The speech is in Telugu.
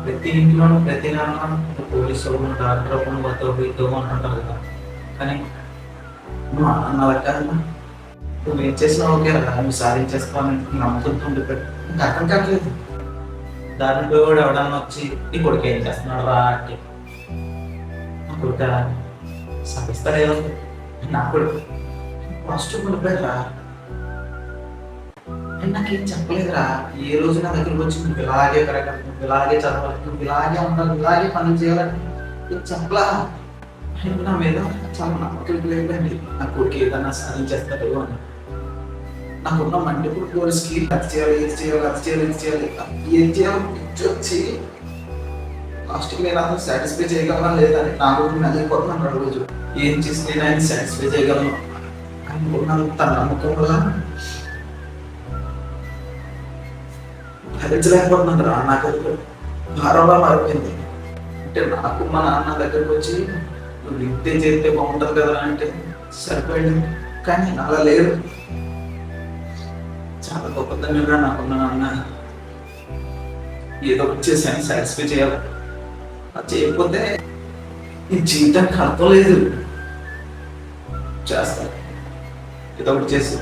ప్రతి ఇంట్లోనూ ప్రతి నాన్న పోలీసు అవ్వను, డాక్టర్ అవ్వను, వద్దు అంటుంటారు కదా. కానీ నువ్వు అలా కాదు, నువ్వు ఏం చేసినా ఓకే రా, నువ్వు సాధించేస్తావని నమ్ముతుంటూ ఉండిపోయాడు. ఇంకా అర్థం కావట్లేదు. దాని కూడా ఎవడన్నా వచ్చి నీ కొడుకు ఏం చేస్తున్నాడు రా అంటే, నా కొడుక సాధిస్తాడేదో, నా కొడుకు పాజిటివ్ ఉండిపోయాడు రా. నాకేం చెప్పలేదురా. ఏ రోజు నా దగ్గరకు వచ్చి నువ్వు ఇలాగే పెరగాలి, నువ్వు ఇలాగే చదవాలి, నువ్వు ఇలాగే ఉండాలి, ఇలాగే పనులు చేయాలని నేను చెప్పలా. నా మీద చాలా నమ్మకం లేదండి. నా కొడుకు ఏదన్నా సాధించేస్తాడు అని. నాకున్న మండిపుడు పోలీస్కి అది చేయాలి, ఇది చేయాలి, అది చేయాలి, ఇది చేయాలి, ఏం చేయాలి పిచ్చి వచ్చి లాస్ట్కి నేను అసలు సాటిస్ఫై చేయగలనా లేదని నా గురించి నలిగిపోతున్నాను. రోజు ఏం చేసి నేను ఆయన సాటిస్ఫై చేయగలను అనుకున్నాను. తన నమ్మకం వల్ల భరించలేకపోతున్నాను రా. నాకు భారంగా మారిపోయింది. అంటే నాకు మా నాన్న దగ్గరకు వచ్చి నువ్వు విద్య చేస్తే బాగుంటుంది కదా అంటే సరిపోయింది. కానీ అలా లేదు. చాలా గొప్పతనంగా నాకున్న నాన్న ఏదో ఒకటి చేసి ఆయన సాటిస్ఫై చేయాలి. అది చేయకపోతే ఈ జీవితానికి అర్థం లేదు. చేస్తాను ఏదో ఒకటి చేసి